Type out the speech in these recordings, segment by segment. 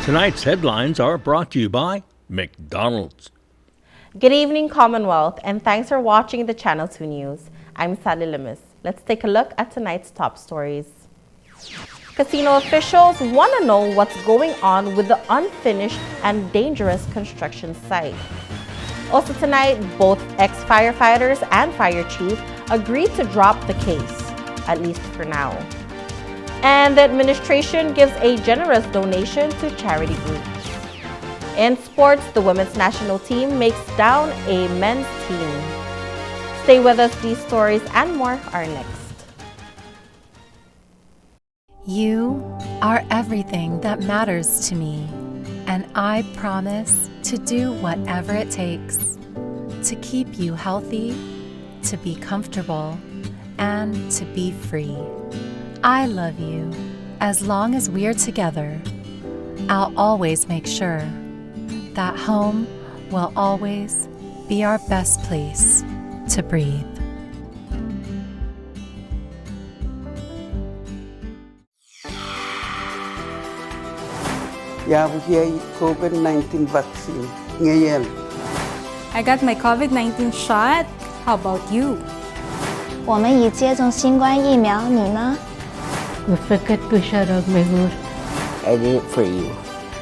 Tonight's headlines are brought to you by McDonald's. Good evening, Commonwealth, and thanks for watching the Channel 2 News. I'm Sally Limis. Let's take a look at tonight's top stories. Casino officials want to know what's going on with the unfinished and dangerous construction site. Also tonight, both ex-firefighters and fire chief agreed to drop the case, at least for now. And the administration gives a generous donation to charity groups. In sports, the women's national team makes down a men's team. Stay with us, these stories and more are next. You are everything that matters to me, and I promise to do whatever it takes to keep you healthy, to be comfortable, and to be free. I love you. As long as we're together, I'll always make sure that home will always be our best place to breathe. COVID-19 vaccine ngayon. I got my COVID-19 shot. How about you? 我们已接种新冠疫苗，你呢？ I did it for you,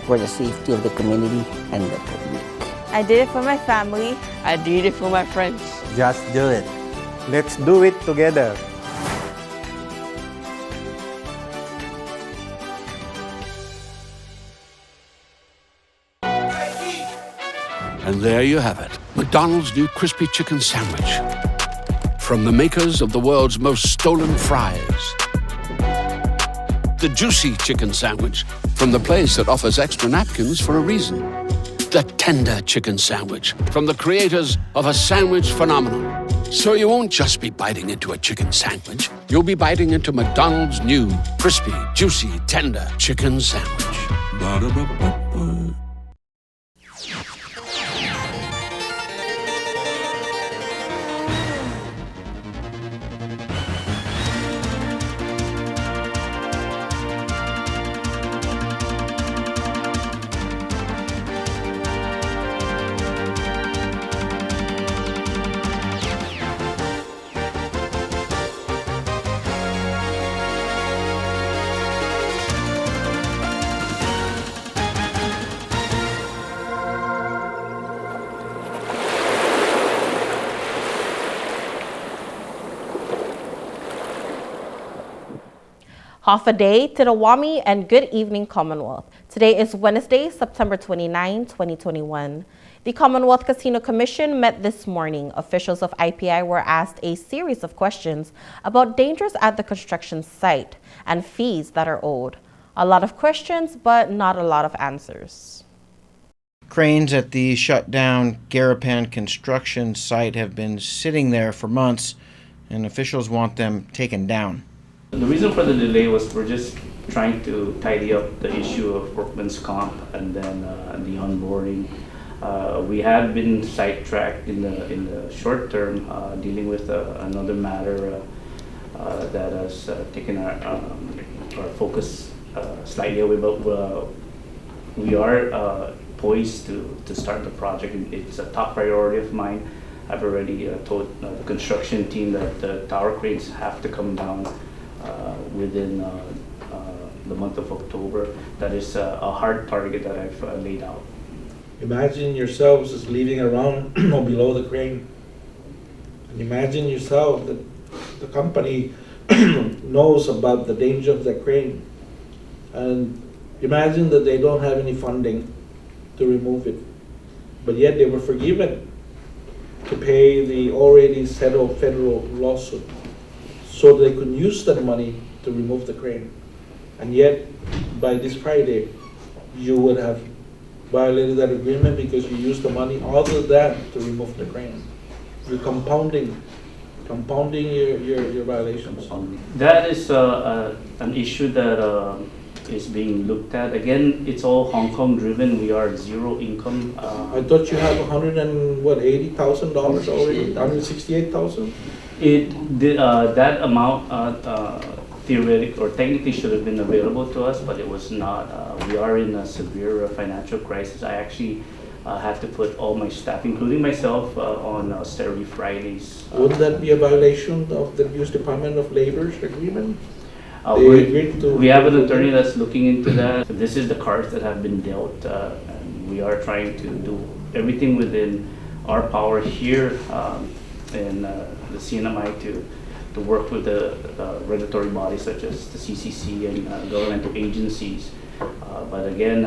for the safety of the community and the public. I did it for my family. I did it for my friends. Just do it. Let's do it together. And there you have it, McDonald's new crispy chicken sandwich. From the makers of the world's most stolen fries. The juicy chicken sandwich from the place that offers extra napkins for a reason. The tender chicken sandwich from the creators of a sandwich phenomenon. So you won't just be biting into a chicken sandwich, you'll be biting into McDonald's new crispy, juicy, tender chicken sandwich. Ba-da-ba-ba-ba. Half a day to the Wami and good evening, Commonwealth. Today is Wednesday, September 29, 2021. The Commonwealth Casino Commission met this morning. Officials of IPI were asked a series of questions about dangers at the construction site and fees that are owed. A lot of questions, but not a lot of answers. Cranes at the shut-down Garapan construction site have been sitting there for months, and officials want them taken down. The reason for the delay was we're just trying to tidy up the issue of workman's comp and then the onboarding. We had been sidetracked in the short term dealing with another matter that has taken our focus slightly away, but we are poised to start the project. It's a top priority of mine. I've already told the construction team that the tower cranes have to come down within the month of October. That is a hard target that I've laid out. Imagine yourselves as leaving around or below the crane. And imagine yourself that the company knows about the danger of the crane. And imagine that they don't have any funding to remove it. But yet they were forgiven to pay the already settled federal lawsuit, so they could use that money to remove the crane. And yet, by this Friday, you would have violated that agreement because you used the money other than to remove the crane. You're compounding your violations. That is an issue that is being looked at. Again, it's all Hong Kong driven. We are zero income. I thought you have $180,000 already, $168,000? That amount theoretic or technically should have been available to us, but it was not. We are in a severe financial crisis. I actually had to put all my staff, including myself, on austerity Fridays. Wouldn't that be a violation of the U.S. Department of Labor's agreement? We have an attorney that's looking into that. This is the cards that have been dealt, and we are trying to do everything within our power here in the CNMI to work with the regulatory bodies such as the CCC and governmental agencies. But again,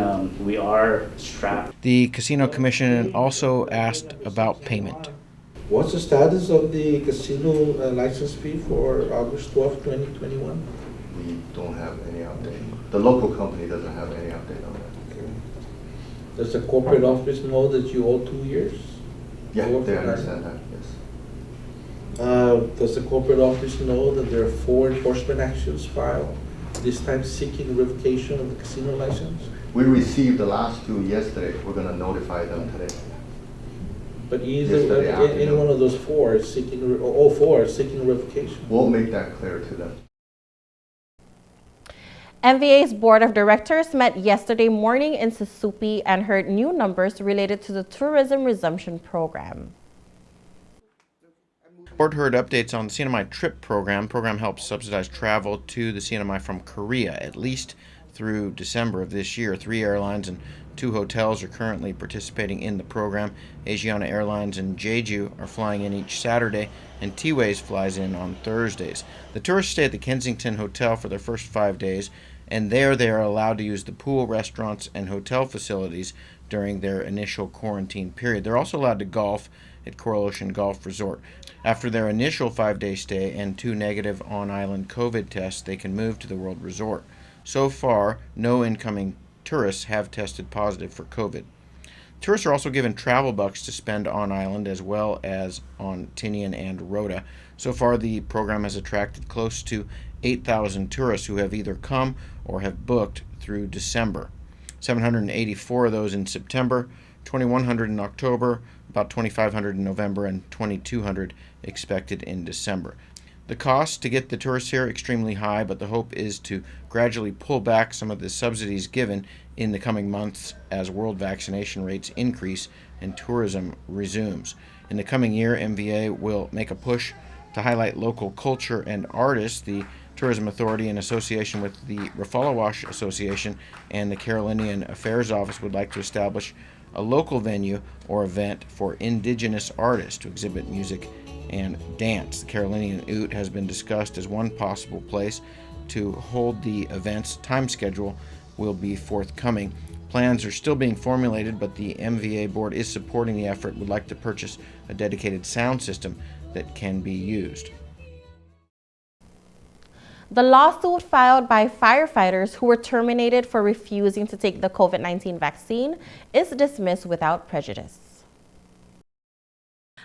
we are strapped. The Casino Commission also asked about payment. What's the status of the casino license fee for August 12, 2021? We don't have any update. The local company doesn't have any update on that. Okay. Does the corporate office know that you owe 2 years? Yeah, they understand that, yes. Does the corporate office know that there are 4 enforcement actions filed, this time seeking revocation of the casino license? We received the last 2 yesterday. We're going to notify them today. But either any one of those 4 is seeking, all 4 are seeking revocation. We'll make that clear to them. MVA's Board of Directors met yesterday morning in Susupi and heard new numbers related to the tourism resumption program. The board heard updates on the CNMI TRIP program. The program helps subsidize travel to the CNMI from Korea, at least through December of this year. 3 airlines and 2 hotels are currently participating in the program. Asiana Airlines and Jeju are flying in each Saturday, and T-Ways flies in on Thursdays. The tourists stay at the Kensington Hotel for their first 5 days, and there they are allowed to use the pool, restaurants, and hotel facilities during their initial quarantine period. They're also allowed to golf at Coral Ocean Golf Resort. After their initial 5-day stay and 2 negative on-island COVID tests, they can move to the World Resort. So far, no incoming tourists have tested positive for COVID. Tourists are also given travel bucks to spend on island as well as on Tinian and Rota. So far, the program has attracted close to 8,000 tourists who have either come or have booked through December. 784 of those in September, 2,100 in October, about 2,500 in November, and 2,200 expected in December. The cost to get the tourists here are extremely high, but the hope is to gradually pull back some of the subsidies given in the coming months as world vaccination rates increase and tourism resumes. In the coming year, MVA will make a push to highlight local culture and artists. The Tourism Authority, in association with the Rafalawash Association and the Carolinian Affairs Office, would like to establish a local venue or event for indigenous artists to exhibit music and dance. The Carolinian Oot has been discussed as one possible place to hold the event's. Time schedule will be forthcoming. Plans are still being formulated, but the MVA board is supporting the effort, would like to purchase a dedicated sound system that can be used. The lawsuit filed by firefighters who were terminated for refusing to take the COVID-19 vaccine is dismissed without prejudice.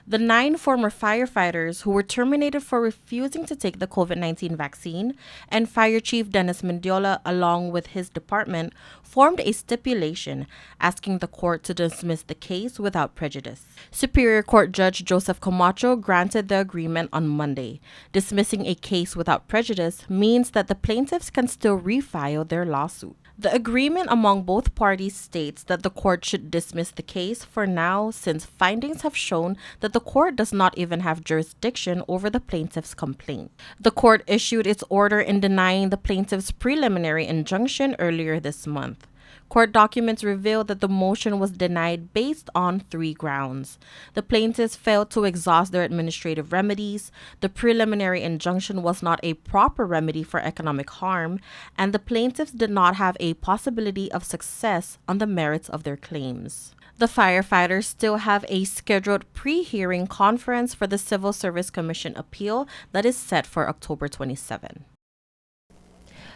The 9 former firefighters who were terminated for refusing to take the COVID-19 vaccine and Fire Chief Dennis Mendiola, along with his department, formed a stipulation asking the court to dismiss the case without prejudice. Superior Court Judge Joseph Camacho granted the agreement on Monday. Dismissing a case without prejudice means that the plaintiffs can still refile their lawsuit. The agreement among both parties states that the court should dismiss the case for now, since findings have shown that the court does not even have jurisdiction over the plaintiff's complaint. The court issued its order in denying the plaintiff's preliminary injunction earlier this month. Court documents reveal that the motion was denied based on 3 grounds. The plaintiffs failed to exhaust their administrative remedies, the preliminary injunction was not a proper remedy for economic harm, and the plaintiffs did not have a possibility of success on the merits of their claims. The firefighters still have a scheduled pre-hearing conference for the Civil Service Commission appeal that is set for October 27.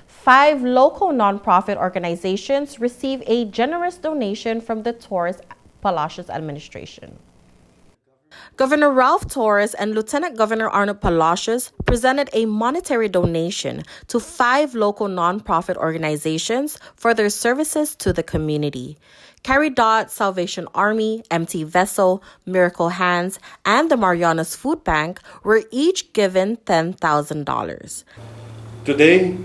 5 local nonprofit organizations receive a generous donation from the Torres Palacios administration. Governor Ralph Torres and Lieutenant Governor Arnold Palacios presented a monetary donation to 5 local nonprofit organizations for their services to the community. Caridad Salvation Army, Empty Vessel, Miracle Hands, and the Marianas Food Bank were each given $10,000. Today,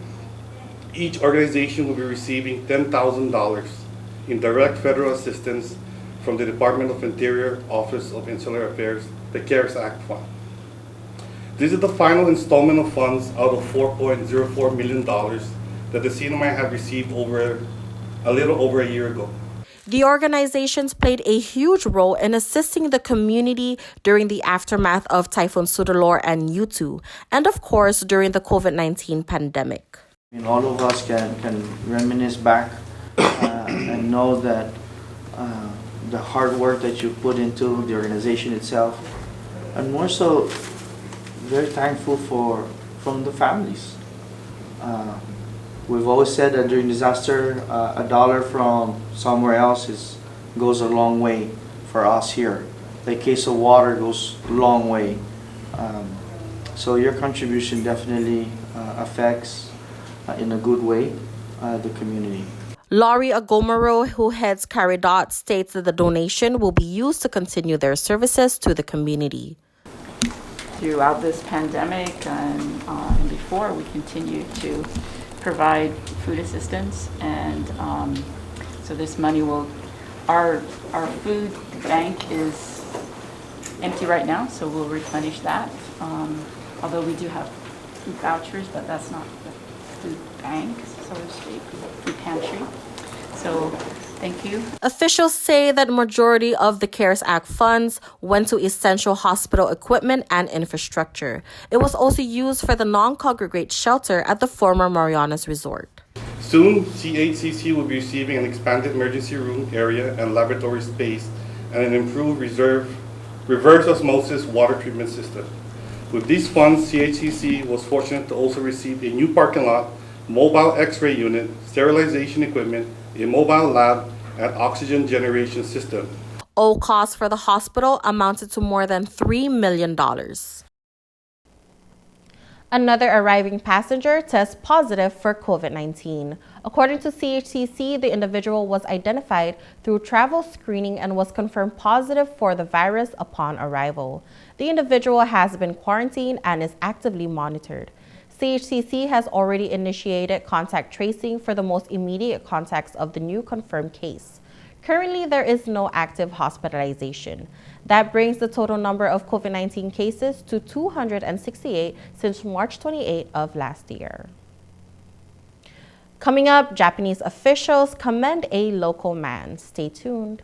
each organization will be receiving $10,000 in direct federal assistance from the Department of Interior Office of Insular Affairs, the CARES Act Fund. This is the final installment of funds out of $4.04 million that the CNMI had received a little over a year ago. The organizations played a huge role in assisting the community during the aftermath of Typhoon Soudelor and Yutu, and of course during the COVID-19 pandemic. All of us can reminisce back and know that the hard work that you put into the organization itself, and more so, very thankful from the families. We've always said that during disaster, a dollar from somewhere else goes a long way for us here. The case of water goes a long way. So your contribution definitely affects, in a good way, the community. Laurie Agomaro, who heads CARIDOT, states that the donation will be used to continue their services to the community. Throughout this pandemic and before, we continue to provide food assistance, and so this money will, our food bank is empty right now, so we'll replenish that. Although we do have food vouchers, but that's not the food bank, so to speak, food pantry. So thank you. Officials say that majority of the CARES Act funds went to essential hospital equipment and infrastructure. It was also used for the non-congregate shelter at the former Marianas Resort. Soon, CHCC will be receiving an expanded emergency room area and laboratory space and an improved reverse osmosis water treatment system. With these funds, CHCC was fortunate to also receive a new parking lot, mobile X-ray unit, sterilization equipment, a mobile lab, and oxygen generation system. All costs for the hospital amounted to more than $3 million. Another arriving passenger tests positive for COVID-19. According to CHCC, the individual was identified through travel screening and was confirmed positive for the virus upon arrival. The individual has been quarantined and is actively monitored. CHCC has already initiated contact tracing for the most immediate contacts of the new confirmed case. Currently, there is no active hospitalization. That brings the total number of COVID-19 cases to 268 since March 28 of last year. Coming up, Japanese officials commend a local man. Stay tuned.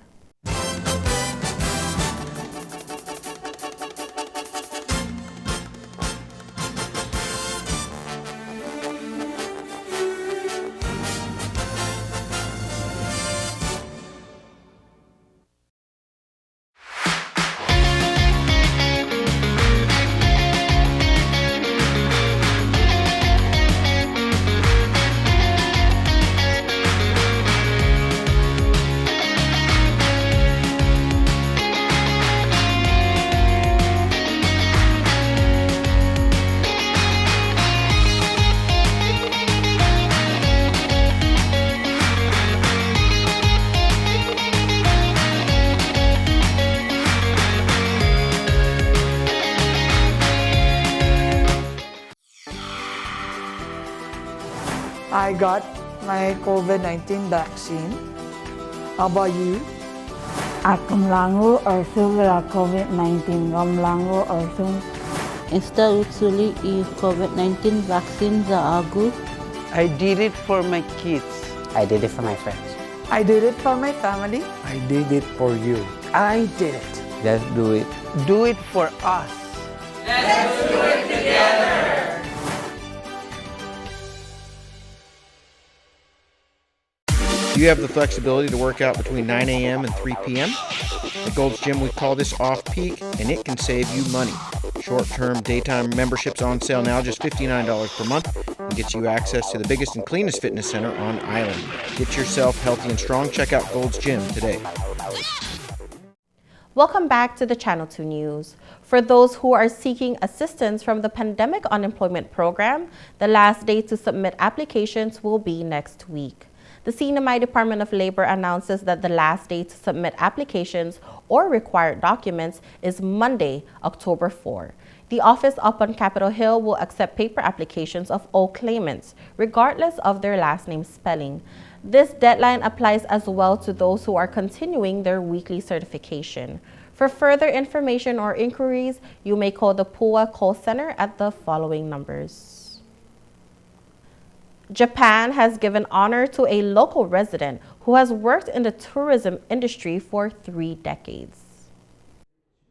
I got my COVID-19 vaccine. How about you? Akamlango or sugla COVID-19 gamlango or sung. Instead usually is COVID-19 vaccine the agu. I did it for my kids. I did it for my friends. I did it for my family. I did it for you. I did it. Let's do it. Do it for us. Let's do it together. You have the flexibility to work out between 9 a.m. and 3 p.m. At Gold's Gym, we call this off-peak, and it can save you money. Short-term daytime memberships on sale now, just $59 per month, and gets you access to the biggest and cleanest fitness center on island. Get yourself healthy and strong. Check out Gold's Gym today. Welcome back to the Channel 2 News. For those who are seeking assistance from the Pandemic Unemployment Program, the last day to submit applications will be next week. The CNMI Department of Labor announces that the last day to submit applications or required documents is Monday, October 4. The office up on Capitol Hill will accept paper applications of all claimants, regardless of their last name spelling. This deadline applies as well to those who are continuing their weekly certification. For further information or inquiries, you may call the PUA call center at the following numbers. Japan has given honor to a local resident who has worked in the tourism industry for 3 decades.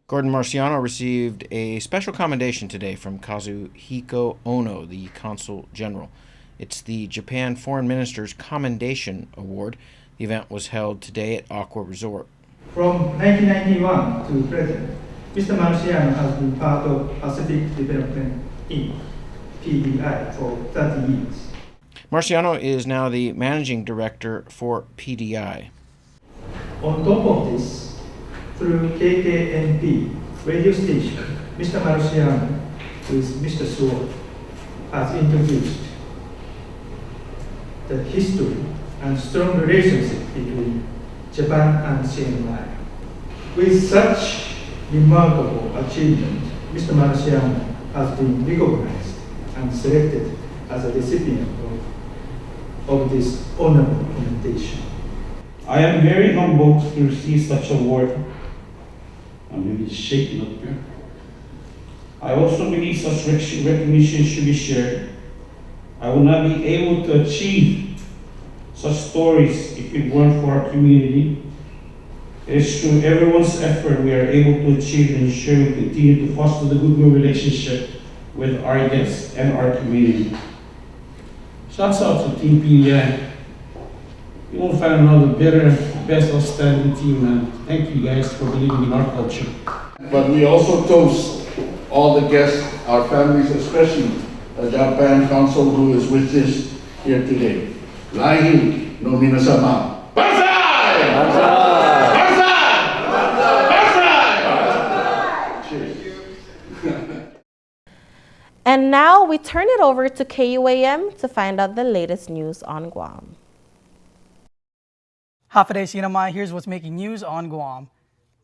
Gordon Marciano received a special commendation today from Kazuhiko Ono, the Consul General. It's the Japan Foreign Minister's Commendation Award. The event was held today at Aqua Resort. From 1991 to present, Mr. Marciano has been part of Pacific Development Inc., PDI, for 30 years. Marciano is now the Managing Director for PDI. On top of this, through KKNP radio station, Mr. Marciano, with Mr. Suo, has introduced the history and strong relationship between Japan and CNY. With such remarkable achievement, Mr. Marciano has been recognized and selected as a recipient of this honorable commendation. I am very humbled to receive such an award. I'm really shaking up here. I also believe such recognition should be shared. I would not be able to achieve such stories if it weren't for our community. It is through everyone's effort we are able to achieve and ensure we continue to foster the goodwill relationship with our guests and our community. Shouts out to Team PDI. You won't find another better, best outstanding team, man. Thank you guys for believing in our culture. But we also toast all the guests, our families, especially the Japan Council who is with us here today. Lahi no minasama. Banzai! Banzai! Banzai! Banzai! Cheers. And now we turn it over to KUAM to find out the latest news on Guam. Hafaday Sinamai, here's what's making news on Guam.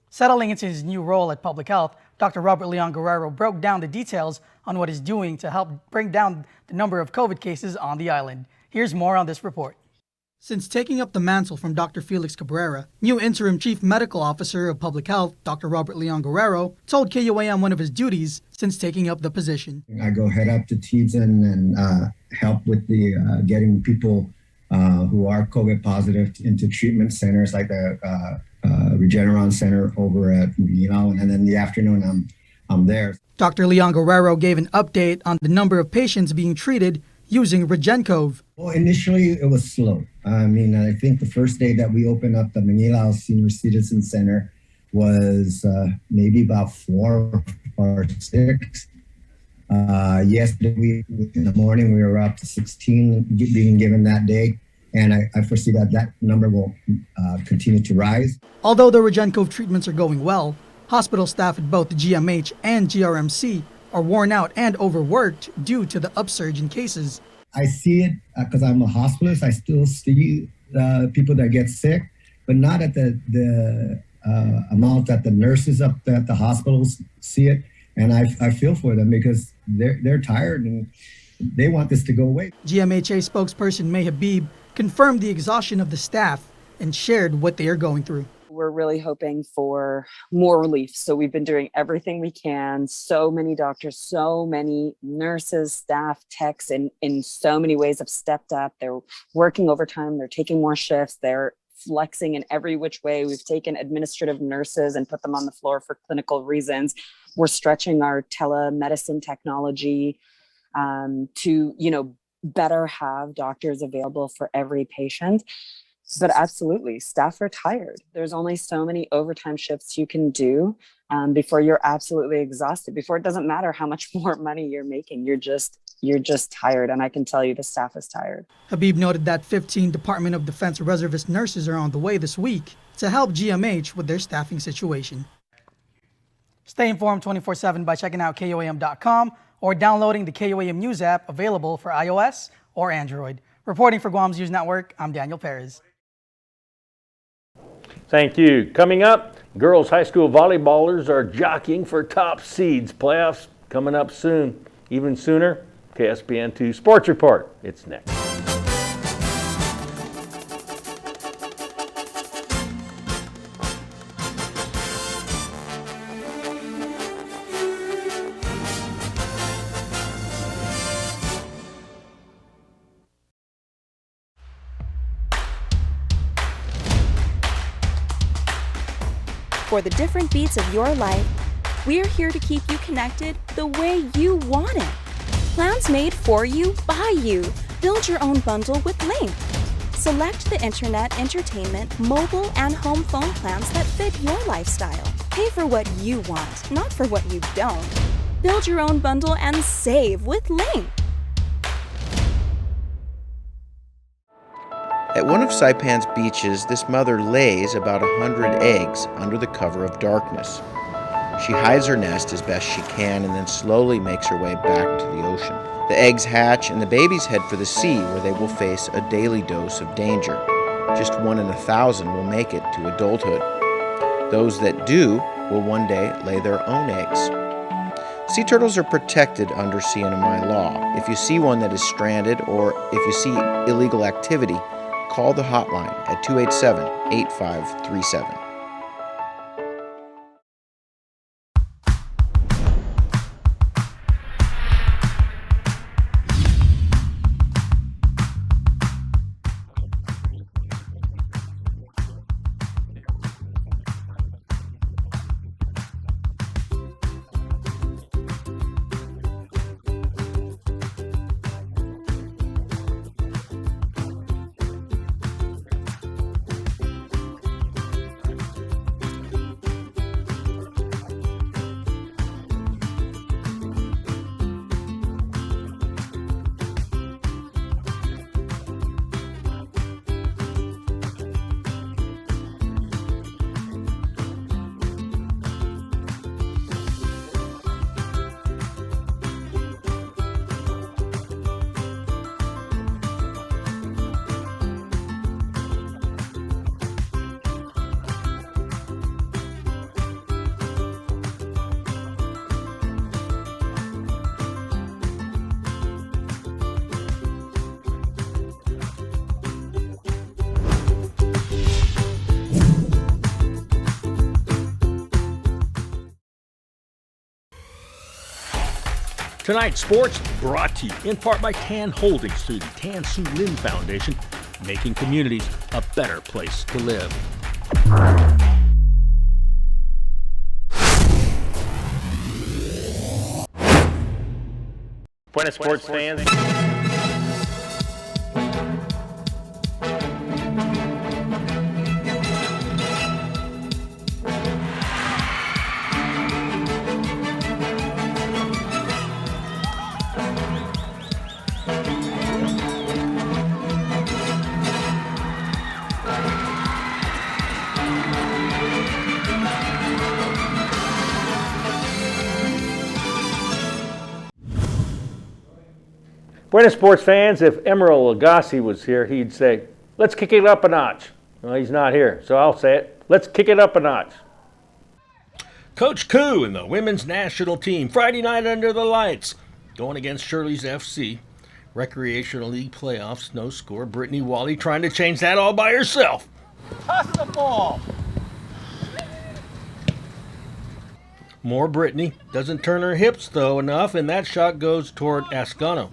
Settling into his new role at Public Health, Dr. Robert Leon Guerrero broke down the details on what he's doing to help bring down the number of COVID cases on the island. Here's more on this report. Since taking up the mantle from Dr. Felix Cabrera, new interim Chief Medical Officer of Public Health, Dr. Robert Leon Guerrero, told KUAM one of his duties since taking up the position. I go head up to Teason and help with the getting people who are COVID positive into treatment centers like the Regeneron Center over at Manila, and then in the afternoon I'm there. Dr. Leon Guerrero gave an update on the number of patients being treated using RegenCove. Well, initially it was slow. I mean, I think the first day that we opened up the Manila Senior Citizen Center was maybe about 4 or 6. Yesterday, in the morning, we were up to 16 being given that day. And I foresee that number will continue to rise. Although the RegenCove treatments are going well, hospital staff at both the GMH and GRMC are worn out and overworked due to the upsurge in cases. I see it because I'm a hospitalist. I still see people that get sick, but not at the amount that the nurses up at the hospitals see it. And I feel for them because they're tired and they want this to go away. GMHA spokesperson May Habib confirmed the exhaustion of the staff and shared what they are going through. We're really hoping for more relief. So we've been doing everything we can. So many doctors, so many nurses, staff, techs, in so many ways have stepped up. They're working overtime. They're taking more shifts. They're flexing in every which way. We've taken administrative nurses and put them on the floor for clinical reasons. We're stretching our telemedicine technology to, better have doctors available for every patient. But absolutely, staff are tired. There's only so many overtime shifts you can do before you're absolutely exhausted, before it doesn't matter how much more money you're making. You're just tired. And I can tell you the staff is tired. Habib noted that 15 Department of Defense reservist nurses are on the way this week to help GMH with their staffing situation. Stay informed 24/7 by checking out KUAM.com or downloading the KUAM News app available for iOS or Android. Reporting for Guam's News Network, I'm Daniel Perez. Thank you. Coming up, girls high school volleyballers are jockeying for top seeds. Playoffs Coming up soon, even sooner, KSPN2 Sports Report. It's next. For the different beats of your life, we're here to keep you connected the way you want it. Plans made for you, by you. Build your own bundle with Link. Select the internet, entertainment, mobile, and home phone plans that fit your lifestyle. Pay for what you want, not for what you don't. Build your own bundle and save with Link. At one of Saipan's beaches, this mother lays about 100 eggs under the cover of darkness. She hides her nest as best she can and then slowly makes her way back to the ocean. The eggs hatch and the babies head for the sea, where they will face a daily dose of danger. Just 1 in 1,000 will make it to adulthood. Those that do will one day lay their own eggs. Sea turtles are protected under CNMI law. If you see one that is stranded or if you see illegal activity, call the hotline at 287-8537. Tonight's sports brought to you in part by Tan Holdings through the Tan Su Lin Foundation, making communities a better place to live. Buenas sports fans. Buenas sports fans, if Emeril Lagasse was here, he'd say, let's kick it up a notch. Well, he's not here, so I'll say it. Let's kick it up a notch. Coach Koo and the women's national team, Friday night under the lights, going against Shirley's FC. Recreational League playoffs, no score. Brittany Wally trying to change that all by herself. Toss the ball. More Brittany. Doesn't turn her hips, though, enough, and that shot goes toward Ascano.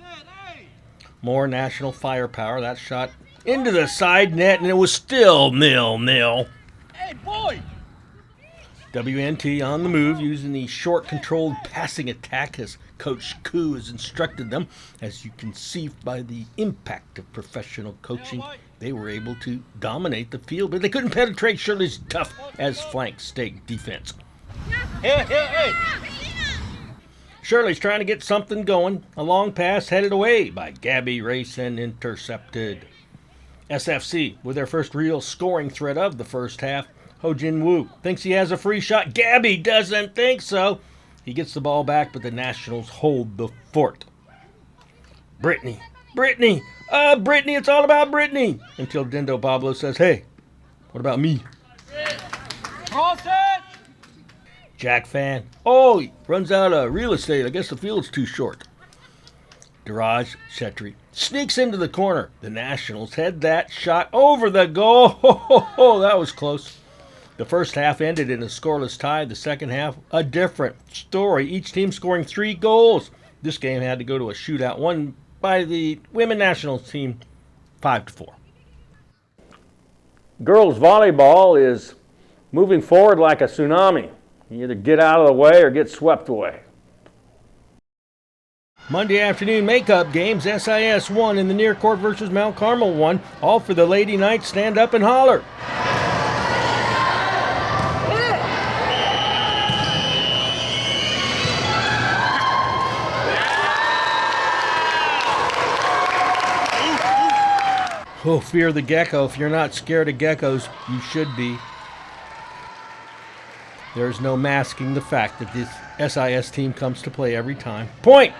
More national firepower. That shot into the side net, and it was still 0-0. Hey, boy! WNT on the move, using the short, controlled passing attack as Coach Koo has instructed them. As you can see by the impact of professional coaching, they were able to dominate the field, but they couldn't penetrate Shirley's tough as flank state defense. Hey! Shirley's trying to get something going. A long pass headed away by Gabby Rayson, intercepted. SFC with their first real scoring threat of the first half. Ho Jin Woo thinks he has a free shot. Gabby doesn't think so. He gets the ball back, but the Nationals hold the fort. Brittany, it's all about Brittany. Until Dindo Pablo says, hey, what about me? Cross it! Jack Fan. Oh, he runs out of real estate. I guess the field's too short. Daraj Chetri sneaks into the corner. The Nationals head that shot over the goal. Oh, that was close. The first half ended in a scoreless tie. The second half, a different story. Each team scoring 3 goals. This game had to go to a shootout, won by the women Nationals team 5-4. Girls volleyball is moving forward like a tsunami. You either get out of the way or get swept away. Monday afternoon makeup games. SIS won in the near court versus Mount Carmel won. All for the Lady Knights. Stand up and holler. Oh, fear the gecko. If you're not scared of geckos, you should be. There's no masking the fact that this SIS team comes to play every time. Point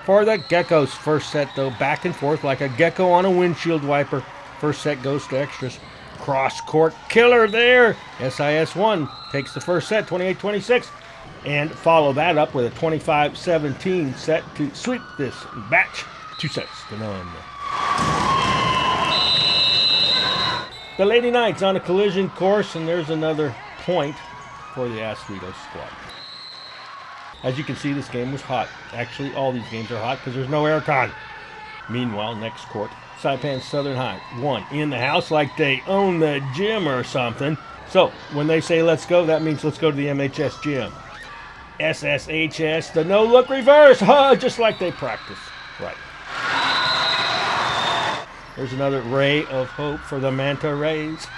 for the Geckos. First set, though, back and forth like a gecko on a windshield wiper. First set goes to extras. Cross-court killer there. SIS 1 takes the first set, 28-26. And follow that up with a 25-17 set to sweep this match. 2 sets to none. The Lady Knights on a collision course, and there's another point for the Oswego squad. As you can see, this game was hot. Actually, all these games are hot because there's no aircon. Meanwhile, next court, Saipan Southern High won in the house like they own the gym or something. So when they say let's go, that means let's go to the MHS gym. SSHS, the no-look reverse, just like they practice. Right. There's another ray of hope for the Manta Rays.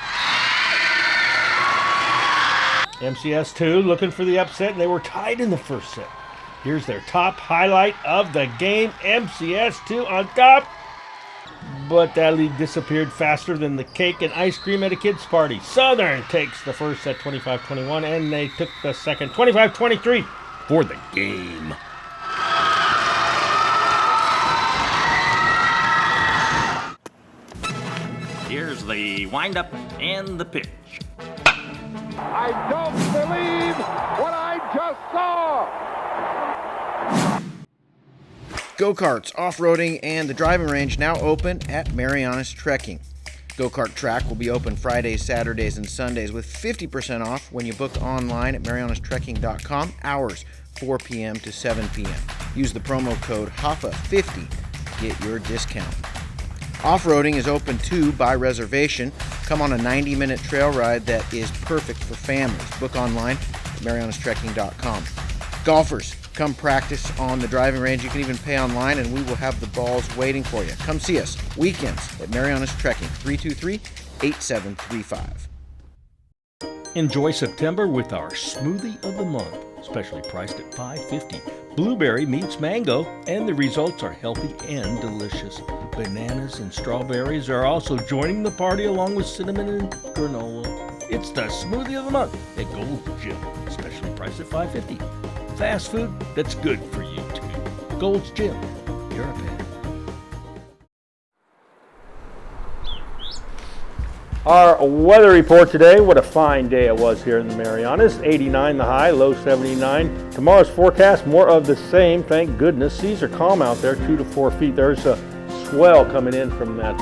MCS 2 looking for the upset, and they were tied in the first set. Here's their top highlight of the game. MCS 2 on top. But that lead disappeared faster than the cake and ice cream at a kid's party. Southern takes the first set 25-21, and they took the second 25-23 for the game. Here's the windup and the pitch. I don't believe what I just saw! Go-karts, off-roading, and the driving range now open at Marianas Trekking. Go-kart track will be open Fridays, Saturdays, and Sundays with 50% off when you book online at marianastrekking.com, hours 4 p.m. to 7 p.m. Use the promo code HAFA50 to get your discount. Off-roading is open too by reservation. Come on a 90-minute trail ride that is perfect for families. Book online at marianastrekking.com. Golfers, come practice on the driving range. You can even pay online, and we will have the balls waiting for you. Come see us weekends at Marianas Trekking, 323-8735. Enjoy September with our smoothie of the month, specially priced at $5.50. Blueberry meets mango, and the results are healthy and delicious. Bananas and strawberries are also joining the party along with cinnamon and granola. It's the smoothie of the month at Gold's Gym, specially priced at $5.50. Fast food that's good for you too. Gold's Gym, you're a fan. Our weather report today, what a fine day it was here in the Marianas. 89 the high, low 79. Tomorrow's forecast, more of the same, thank goodness. Seas are calm out there, 2 to 4 feet. There's a swell coming in from that,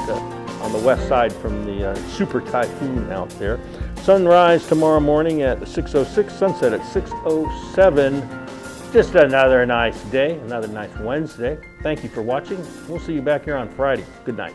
on the west side from the super typhoon out there. Sunrise tomorrow morning at 6:06, sunset at 6:07. Just another nice day, another nice Wednesday. Thank you for watching. We'll see you back here on Friday. Good night.